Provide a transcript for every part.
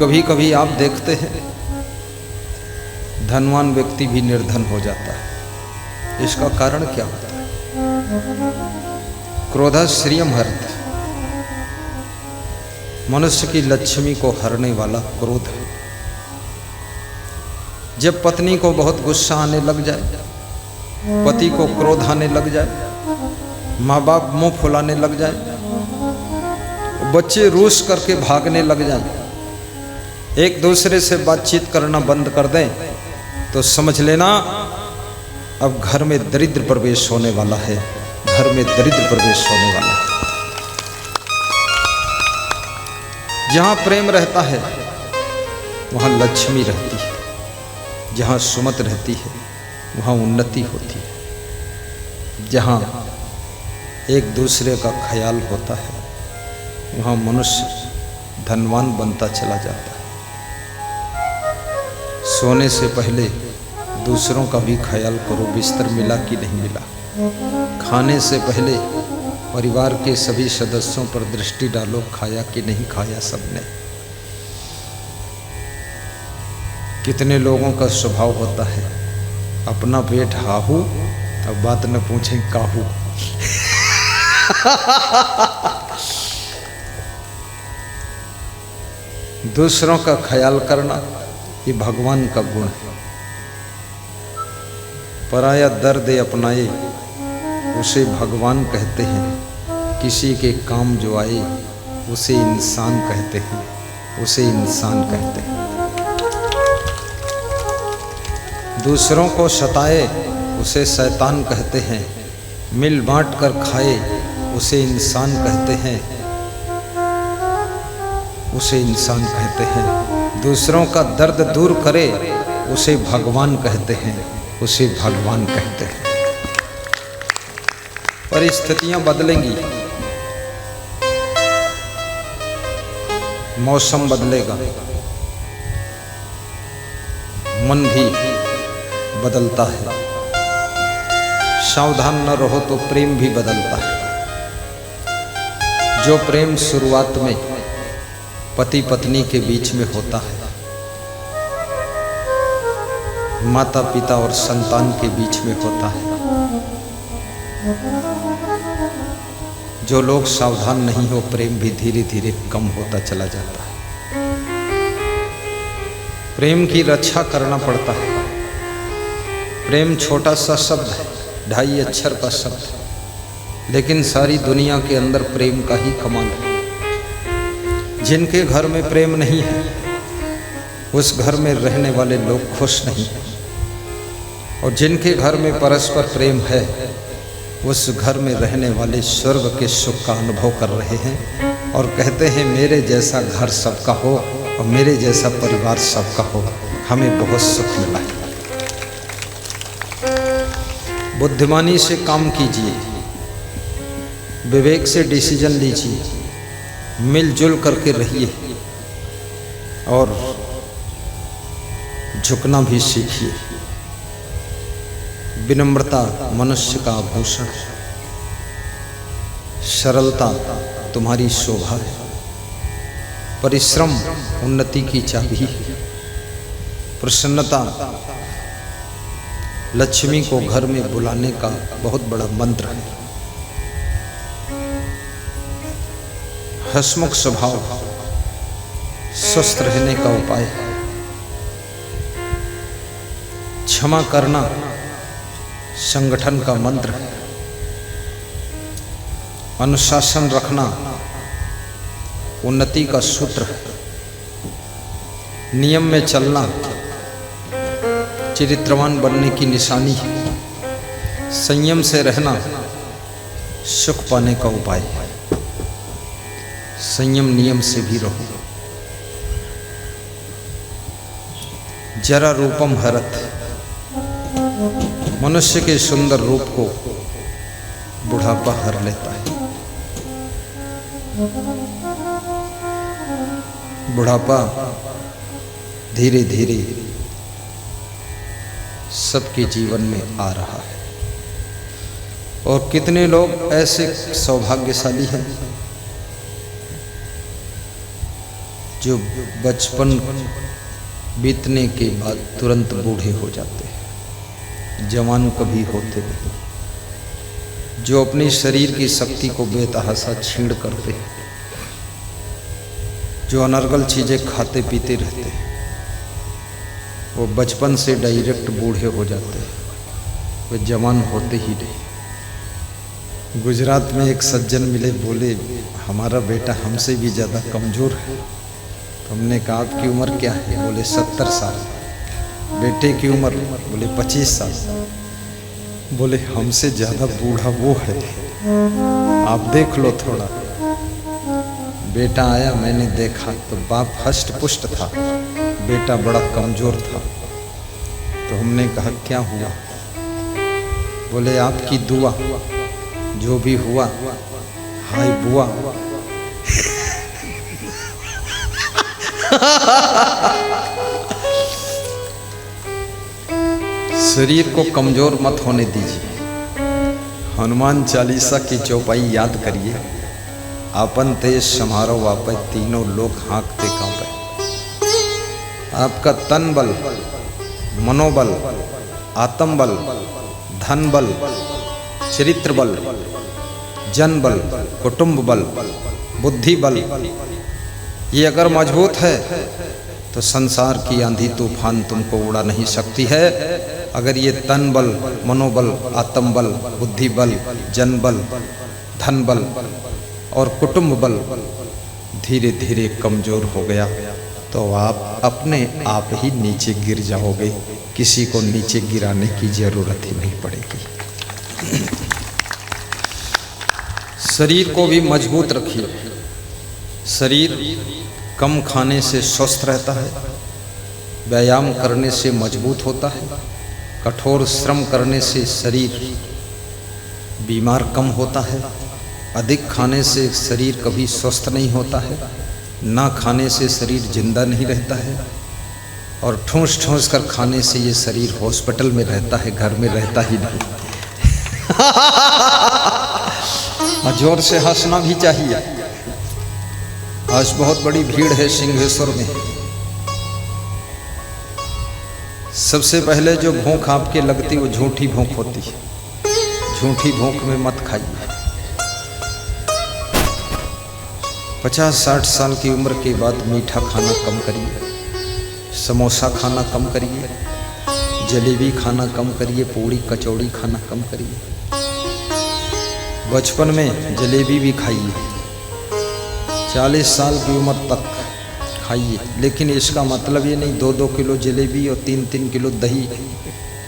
कभी कभी आप देखते हैं धनवान व्यक्ति भी निर्धन हो जाता है। इसका कारण क्या होता है? क्रोधा श्रियम हरत, मनुष्य की लक्ष्मी को हरने वाला क्रोध है। जब पत्नी को बहुत गुस्सा आने लग जाए, पति को क्रोध आने लग जाए, माँ बाप मुंह फुलाने लग जाए, बच्चे रूस करके भागने लग जाएं, एक दूसरे से बातचीत करना बंद कर दें, तो समझ लेना अब घर में दरिद्र प्रवेश होने वाला है। घर में दरिद्र प्रवेश होने वाला है। जहां प्रेम रहता है वहां लक्ष्मी रहती है, जहां सुमत रहती है वहां उन्नति होती है, जहां एक दूसरे का ख्याल होता है वहाँ मनुष्य धनवान बनता चला जाता है। सोने से पहले दूसरों का भी ख्याल करो, बिस्तर मिला कि नहीं मिला। खाने से पहले परिवार के सभी सदस्यों पर दृष्टि डालो, खाया कि नहीं खाया सबने। कितने लोगों का स्वभाव होता है अपना पेट हाहू, अब बात न पूछें काहू। दूसरों का ख्याल करना ये भगवान का गुण है। पराया दर्द अपनाए उसे भगवान कहते हैं, किसी के काम जो आए उसे इंसान कहते हैं, उसे इंसान कहते हैं। दूसरों को सताए उसे शैतान कहते हैं, मिल बांट कर खाए उसे इंसान कहते हैं, उसे इंसान कहते हैं। दूसरों का दर्द दूर करे उसे भगवान कहते हैं, उसे भगवान कहते हैं। परिस्थितियां बदलेंगी, मौसम बदलेगा, मन भी बदलता है। सावधान न रहो तो प्रेम भी बदलता है। जो प्रेम शुरुआत में पति पत्नी के बीच में होता है, माता पिता और संतान के बीच में होता है, जो लोग सावधान नहीं हो प्रेम भी धीरे धीरे कम होता चला जाता है। प्रेम की रक्षा करना पड़ता है। प्रेम छोटा सा शब्द है, 2.5 अक्षर का शब्द है, लेकिन सारी दुनिया के अंदर प्रेम का ही कमाल है। जिनके घर में प्रेम नहीं है उस घर में रहने वाले लोग खुश नहीं हैं, और जिनके घर में परस्पर प्रेम है उस घर में रहने वाले स्वर्ग के सुख का अनुभव कर रहे हैं और कहते हैं मेरे जैसा घर सबका हो और मेरे जैसा परिवार सबका हो, हमें बहुत सुख मिला है। बुद्धिमानी से काम कीजिए, विवेक से डिसीजन लीजिए, मिलजुल करके रहिए और झुकना भी सीखिए। विनम्रता मनुष्य का आभूषण है, सरलता तुम्हारी शोभा है, परिश्रम उन्नति की चाबी है, प्रसन्नता लक्ष्मी को घर में बुलाने का बहुत बड़ा मंत्र है। हंसमुख स्वभाव स्वस्थ रहने का उपाय है। क्षमा करना संगठन का मंत्र है। अनुशासन रखना उन्नति का सूत्र है। नियम में चलना चरित्रवान बनने की निशानी है। संयम से रहना सुख पाने का उपाय है। संयम नियम से भी रहो। जरा रूपम हरत, मनुष्य के सुंदर रूप को बुढ़ापा हर लेता है। बुढ़ापा धीरे धीरे सबके जीवन में आ रहा है, और कितने लोग ऐसे सौभाग्यशाली हैं जो बचपन बीतने के बाद तुरंत बूढ़े हो जाते हैं, जवान कभी होते नहीं, जो अपने शरीर की शक्ति को बेतहाशा छीण करते हैं, जो अनर्गल चीज़ें खाते पीते रहते हैं, वो बचपन से डायरेक्ट बूढ़े हो जाते हैं, वे जवान होते ही नहीं। गुजरात में एक सज्जन मिले, बोले हमारा बेटा हमसे भी ज़्यादा कमज़ोर है। तो हमने कहा आपकी उम्र क्या है? बोले 70 साल। बेटे की उम्र? बोले 25 साल। बोले हमसे ज़्यादा बूढ़ा वो है, आप देख लो थोड़ा। बेटा आया, मैंने देखा तो बाप हष्ट पुष्ट था, बेटा बड़ा कमज़ोर था। तो हमने कहा क्या हुआ? बोले आपकी दुआ, जो भी हुआ, हाय बुआ। शरीर को कमजोर मत होने दीजिए। हनुमान चालीसा की चौपाई याद करिए, आपन तेज समारो वापे, तीनों लोग हाँकते कांपे। आपका तन बल, मनोबल, आत्म बल, धन बल, चरित्र बल, जन बल, कुटुंब बल, बुद्धि बल, ये अगर मजबूत है तो संसार की आंधी तूफान तुमको उड़ा नहीं सकती है। अगर ये तन बल, मनोबल, आत्म बल, बुद्धि बल, जन बल, धन बल और कुटुंब बल धीरे धीरे कमजोर हो गया तो आप अपने आप ही नीचे गिर जाओगे, किसी को नीचे गिराने की जरूरत ही नहीं पड़ेगी। शरीर को भी मजबूत रखिए। शरीर कम खाने से स्वस्थ रहता है, व्यायाम करने से मजबूत होता है, कठोर श्रम करने से शरीर बीमार कम होता है, अधिक खाने से शरीर कभी स्वस्थ नहीं होता है, ना खाने से शरीर जिंदा नहीं रहता है, और ठूंस ठूंस कर खाने से ये शरीर हॉस्पिटल में रहता है, घर में रहता ही नहीं। और जोर से हंसना भी चाहिए। आज बहुत बड़ी भीड़ है सिंहेश्वर में। सबसे पहले जो भूख आपके लगती वो झूठी भूख होती है। झूठी भूख में मत खाइए। 50-60 साल की उम्र के बाद मीठा खाना कम करिए, समोसा खाना कम करिए, जलेबी खाना कम करिए, पूड़ी कचौड़ी खाना कम करिए। बचपन में जलेबी भी खाइए, 40 साल की उम्र तक खाइए, लेकिन इसका मतलब ये नहीं 2-2 किलो जलेबी और 3-3 किलो दही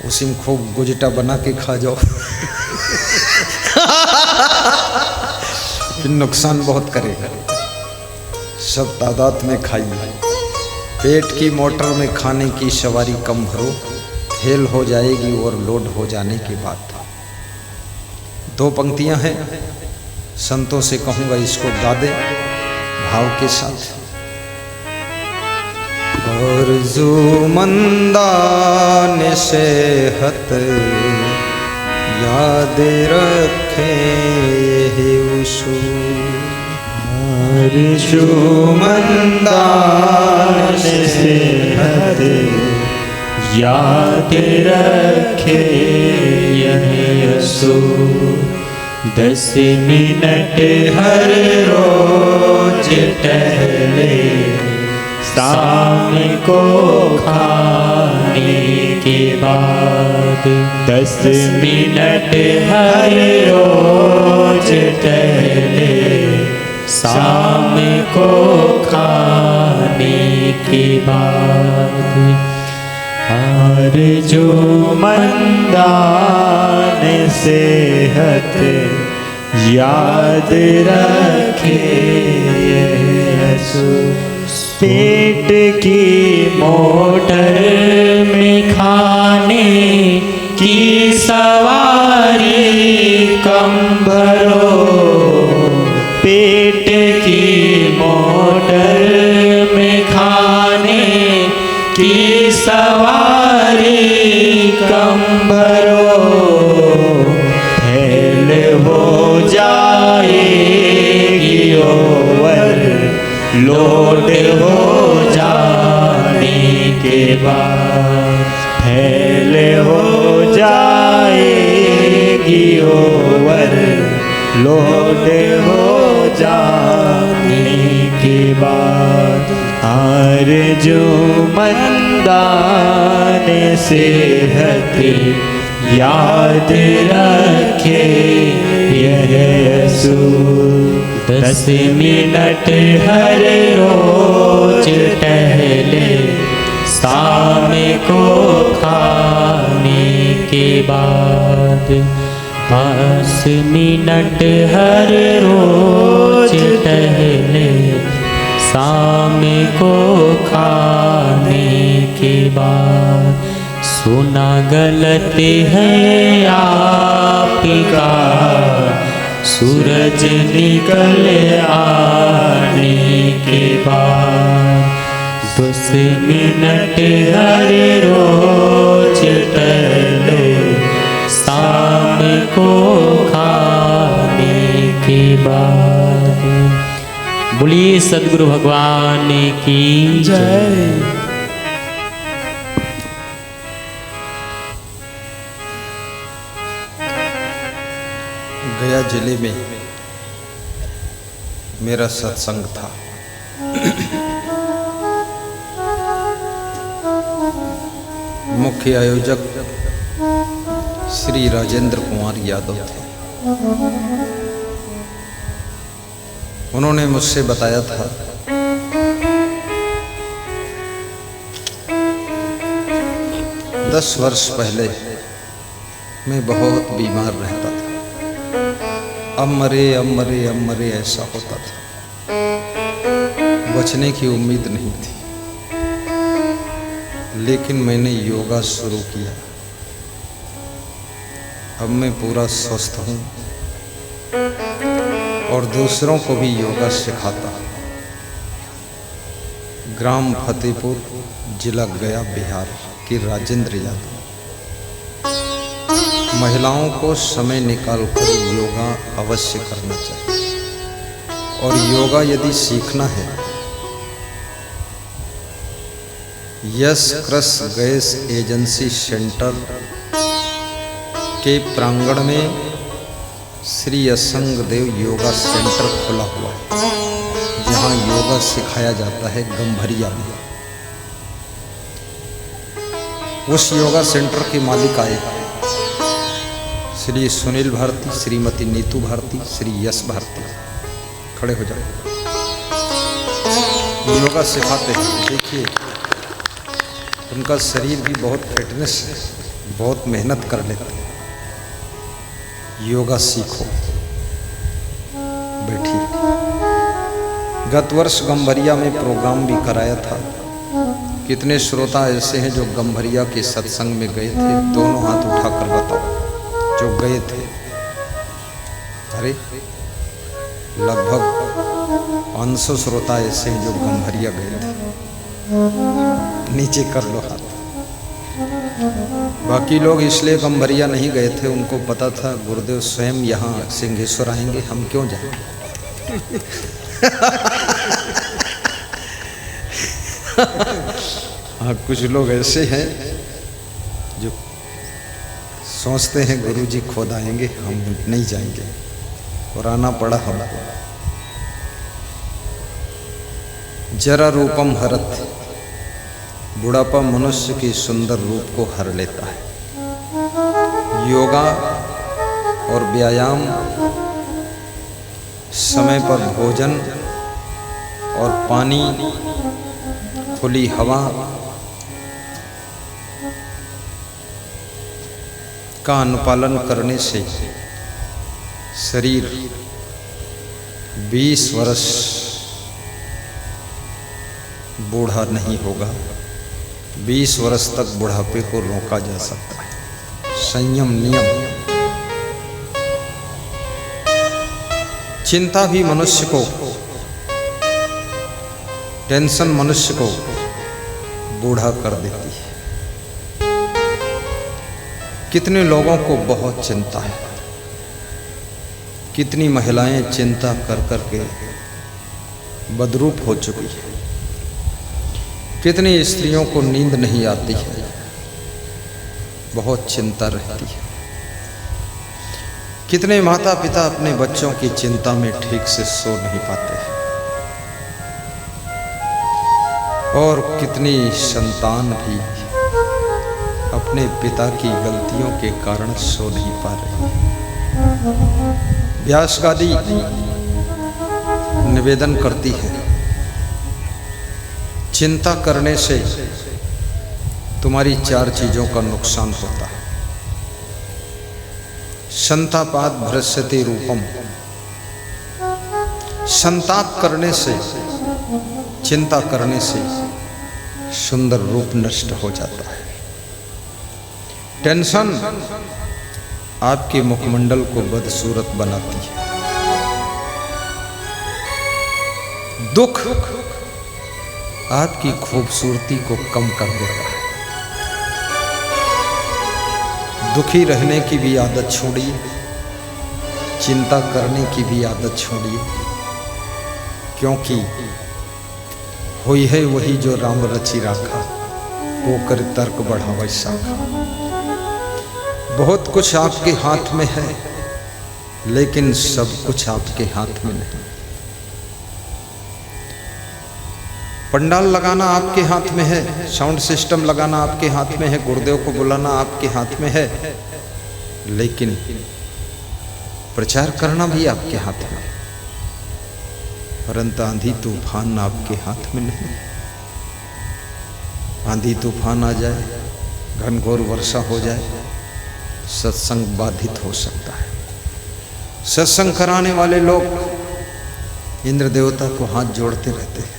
उसी में खूब गुजटा बना के खा जाओ। फिर नुकसान बहुत करेगा। सब तादाद में खाइए। पेट की मोटर में खाने की सवारी कम भरो, फेल हो जाएगी ओवरलोड हो जाने के बाद। 2 पंक्तियां हैं, संतों से कहूँगा इसको गा दे भाव के साथ। आरज़ूमंदान सेहत याद रखे यही उसूल। आरज़ूमंदान सेहत याद रखे यही उसूल। 10 मिनट हर रोज टहले, शाम को खाने के बाद। 10 मिनट हर रोज टहले, शाम को खाने के बाद। आरज़ूमंदान सेहत याद रखे पेट की मोटर में खाने की सवारी कम भरो। पेट की मोटर में खाने की सवारी कम भरो। फेल हो जाएगी ओवर लोड हो बाद फैल हो जाएगी ओवर लोड हो जाने के बाद आरज़ूमंदान सेहत याद रखे यह असूल 10 मिनट हर रोज टहले शाम को खाने के बाद 5 मिनट हर रोज टहले शाम को खाने के बाद सुना गलत है आपका सूरज निकल आने के बाद 10 मिनट हर रोज टहले शाम को खाने के बाद। बोलिए सद्गुरु भगवान की जय। गया जिले में मेरा सत्संग था। मुख्य आयोजक श्री राजेंद्र कुमार यादव थे। उन्होंने मुझसे बताया था 10 वर्ष पहले मैं बहुत बीमार रहता था। अब मरे ऐसा होता था। बचने की उम्मीद नहीं थी, लेकिन मैंने योगा शुरू किया। अब मैं पूरा स्वस्थ हूँ और दूसरों को भी योगा सिखाता। ग्राम फतेहपुर, जिला गया, बिहार की राजेंद्र यादव। महिलाओं को समय निकालकर योगा अवश्य करना चाहिए, और योगा यदि सीखना है, यस कृष गैस एजेंसी सेंटर के प्रांगण में श्री असंग देव योगा सेंटर खुला हुआ है, जहां योगा सिखाया जाता है गंभरिया में। उस योगा सेंटर के मालिक आए श्री सुनील भारती, श्रीमती नीतू भारती, श्री यश भारती। खड़े हो जाओ। योगा सिखाते हैं। देखिए, उनका शरीर भी बहुत फिटनेस है, बहुत मेहनत कर लेते हैं। योगा सीखो। बैठिए। गत वर्ष गंभरिया में प्रोग्राम भी कराया था। कितने श्रोता ऐसे हैं जो गंभरिया के सत्संग में गए थे? दोनों हाथ उठाकर बताओ जो गए थे। अरे लगभग 500 श्रोता ऐसे हैं जो गंभरिया गए थे। नीचे कर लो हाथ। बाकी लोग इसलिए गंभरिया नहीं गए थे, उनको पता था गुरुदेव स्वयं यहाँ सिंहेश्वर आएंगे, हम क्यों जाएंगे। हाँ, कुछ लोग ऐसे हैं जो सोचते हैं गुरुजी खुद आएंगे, हम नहीं जाएंगे, और आना पड़ा हमको। जरा रूपम हरत, बुढ़ापा मनुष्य की सुंदर रूप को हर लेता है। योगा और व्यायाम, समय पर भोजन और पानी, खुली हवा का अनुपालन करने से शरीर 20 वर्ष बूढ़ा नहीं होगा। 20 वर्ष तक बुढ़ापे को रोका जा सकता है। संयम, नियम। चिंता भी मनुष्य को, टेंशन मनुष्य को बूढ़ा कर देती है। कितने लोगों को बहुत चिंता है। कितनी महिलाएं चिंता कर कर के बदरूप हो चुकी है। कितनी स्त्रियों को नींद नहीं आती है, बहुत चिंता रहती है। कितने माता पिता अपने बच्चों की चिंता में ठीक से सो नहीं पाते हैं, और कितनी संतान भी अपने पिता की गलतियों के कारण सो नहीं पा रहे। व्यास गादी निवेदन करती है, चिंता करने से तुम्हारी 4 चीजों का नुकसान होता है। संतापाद भ्रस्यते रूपम, संताप करने से, चिंता करने से सुंदर रूप नष्ट हो जाता है। टेंशन आपके मुखमंडल को बदसूरत बनाती है। दुख आपकी खूबसूरती को कम कर देता है। दुखी रहने की भी आदत छोड़िए, चिंता करने की भी आदत छोड़िए, क्योंकि होई है वही जो राम रचि राखा, वो कर तर्क बढ़ावे शाखा। बहुत कुछ आपके हाथ में है, लेकिन सब कुछ आपके हाथ में नहीं। पंडाल लगाना आपके हाथ में है, साउंड सिस्टम लगाना आपके हाथ में है, गुरुदेव को बुलाना आपके हाथ में है, लेकिन प्रचार करना भी आपके हाथ में है। परंतु आंधी तूफान आपके हाथ में नहीं। आंधी तूफान आ जाए, घनघोर वर्षा हो जाए, सत्संग बाधित हो सकता है। सत्संग कराने वाले लोग इंद्र देवता को हाथ जोड़ते रहते हैं,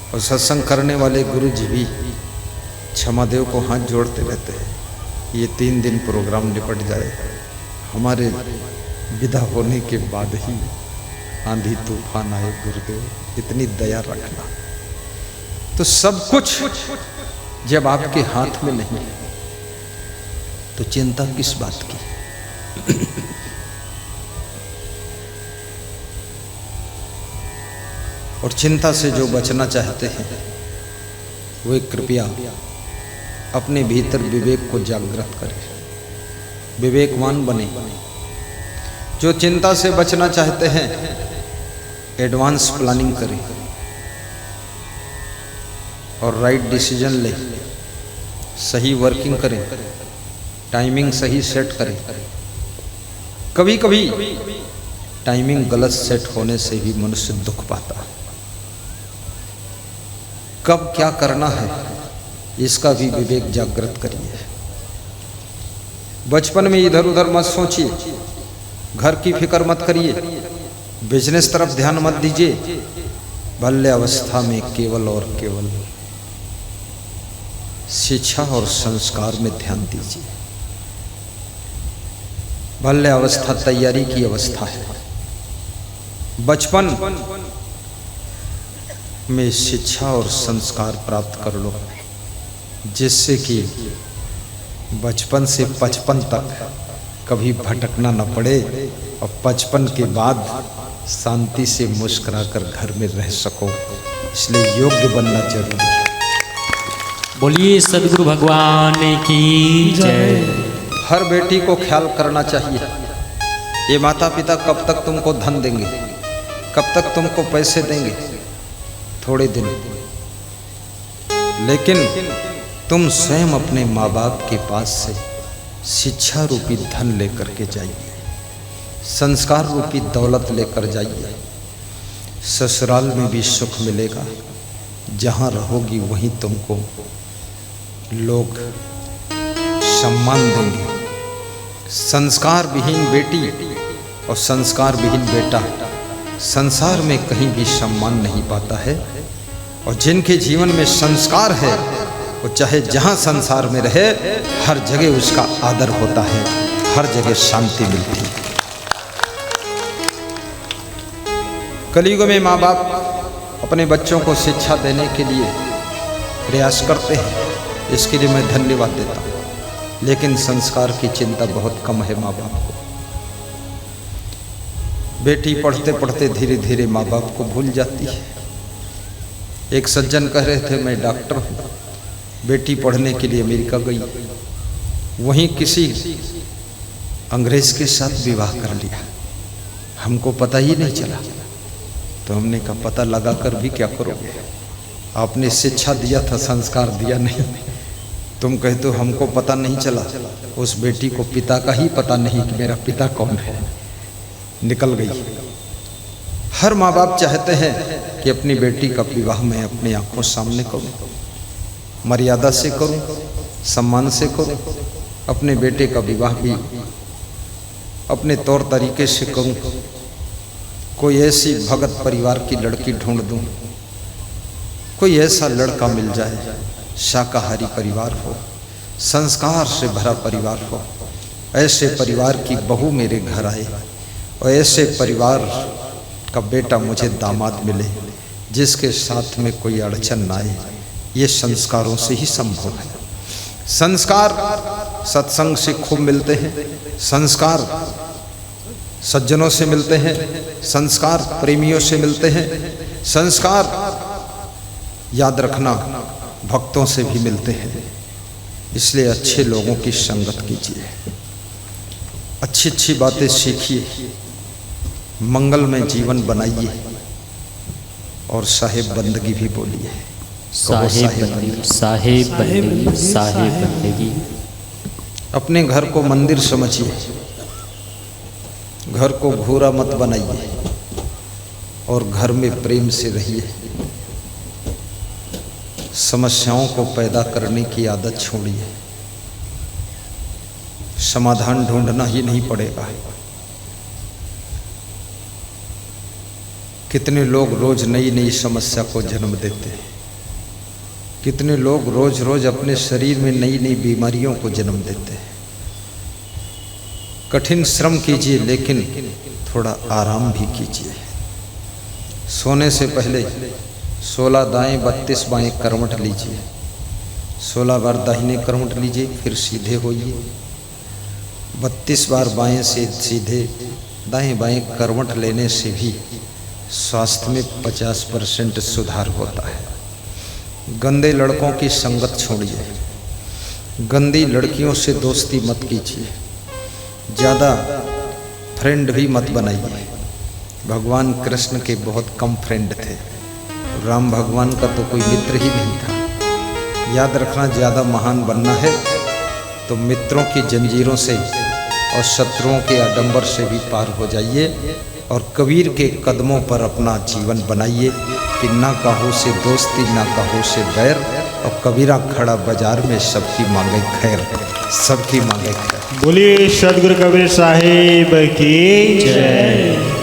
और सत्संग करने वाले गुरु जी भी क्षमादेव को हाथ जोड़ते रहते हैं। ये 3 दिन प्रोग्राम निपट जाए, हमारे विदा होने के बाद ही आंधी तूफान आए। गुरुदेव इतनी दया रखना। तो सब कुछ जब आपके हाथ में नहीं तो चिंता किस बात की। और चिंता से जो बचना चाहते हैं वे कृपया अपने भीतर विवेक को जागृत करें, विवेकवान बने। जो चिंता से बचना चाहते हैं एडवांस प्लानिंग करें और राइट डिसीजन लें, सही वर्किंग करें, टाइमिंग सही सेट करें। कभी कभी टाइमिंग गलत सेट होने से भी मनुष्य दुख पाता है। कब क्या करना है इसका भी विवेक जागृत करिए। बचपन में इधर उधर मत सोचिए, घर की फिक्र मत करिए, बिजनेस तरफ ध्यान मत दीजिए। बाल्य अवस्था में केवल और केवल शिक्षा और संस्कार में ध्यान दीजिए। बाल्य अवस्था तैयारी की अवस्था है। बचपन में शिक्षा और संस्कार प्राप्त कर लो, जिससे कि बचपन से 55 तक कभी भटकना न पड़े, और 55 के बाद शांति से मुस्कुराकर घर में रह सको। इसलिए योग्य बनना जरूरी है। बोलिए सदगुरु भगवान की जय। हर बेटी को ख्याल करना चाहिए, ये माता पिता कब तक तुमको धन देंगे, कब तक तुमको पैसे देंगे, थोड़े दिन, लेकिन तुम स्वयं अपने माँ बाप के पास से शिक्षा रूपी धन लेकर के जाइए, संस्कार रूपी दौलत लेकर जाइए। ससुराल में भी सुख मिलेगा, जहाँ रहोगी वहीं तुमको लोग सम्मान देंगे। संस्कार विहीन बेटी और संस्कार विहीन बेटा संसार में कहीं भी सम्मान नहीं पाता है, और जिनके जीवन में संस्कार है वो चाहे जहाँ संसार में रहे, हर जगह उसका आदर होता है, हर जगह शांति मिलती है। कलयुग में माँ बाप अपने बच्चों को शिक्षा देने के लिए प्रयास करते हैं, इसके लिए मैं धन्यवाद देता हूँ, लेकिन संस्कार की चिंता बहुत कम है माँ बाप को। बेटी पढ़ते पढ़ते धीरे धीरे माँ बाप को भूल जाती है, एक सज्जन कह रहे थे मैं डॉक्टर हूँ, बेटी पढ़ने के लिए अमेरिका गई, वहीं किसी अंग्रेज के साथ विवाह कर लिया, हमको पता ही नहीं चला। तो हमने कहा पता लगा कर भी क्या करोगे, आपने शिक्षा दिया था, संस्कार दिया नहीं। तुम कहते हो हमको पता नहीं चला, उस बेटी को पिता का ही पता नहीं कि मेरा पिता कौन है। निकल गई। हर माँ बाप चाहते हैं कि अपनी बेटी का विवाह मैं अपनी आंखों सामने करूं, मर्यादा से करूं, सम्मान से करूं, अपने बेटे का विवाह भी अपने तौर तरीके से करूं, कोई ऐसी भगत परिवार की लड़की ढूंढ दूं, कोई ऐसा लड़का मिल जाए, शाकाहारी परिवार हो, संस्कार से भरा परिवार हो, ऐसे परिवार की बहू मेरे घर आए और ऐसे परिवार का बेटा मुझे दामाद मिले जिसके साथ में कोई अड़चन ना आए। ये संस्कारों से ही संभव है। संस्कार सत्संग से खूब मिलते हैं, संस्कार सज्जनों से मिलते हैं, संस्कार प्रेमियों से मिलते हैं, संस्कार याद रखना भक्तों से भी मिलते हैं। इसलिए अच्छे लोगों की संगत कीजिए, अच्छी अच्छी बातें सीखिए, मंगलमय जीवन बनाइए और साहेब बंदगी भी बोलिए। साहेब बंदगी, साहेब बंदगी, साहेब बंदगी। अपने घर को मंदिर समझिए, घर को घूरा मत बनाइए और घर में प्रेम से रहिए। समस्याओं को पैदा करने की आदत छोड़िए, समाधान ढूंढना ही नहीं पड़ेगा। कितने लोग रोज नई नई समस्या को जन्म देते हैं, कितने लोग रोज रोज अपने शरीर में नई नई बीमारियों को जन्म देते हैं। कठिन श्रम कीजिए लेकिन थोड़ा आराम भी कीजिए। सोने से पहले 16 दाएं 32 बाएं करवट लीजिए, 16 बार दाहिने करवट लीजिए, फिर सीधे होइए। 32 बार बाएं से सीधे, दाएं बाएं करवट लेने से भी स्वास्थ्य में 50% सुधार होता है। गंदे लड़कों की संगत छोड़िए, गंदी लड़कियों से दोस्ती मत कीजिए, ज़्यादा फ्रेंड भी मत बनाइए। भगवान कृष्ण के बहुत कम फ्रेंड थे, राम भगवान का तो कोई मित्र ही नहीं था। याद रखना, ज़्यादा महान बनना है तो मित्रों की जंजीरों से और शत्रुओं के आडंबर से भी पार हो जाइए और कबीर के कदमों पर अपना जीवन बनाइए कि ना काहू से दोस्ती ना काहू से बैर, और कबीरा खड़ा बाजार में सबकी मांगे खैर, सबकी मांगे खैर। बोलिए सदगुरु कबीर साहिब की जय।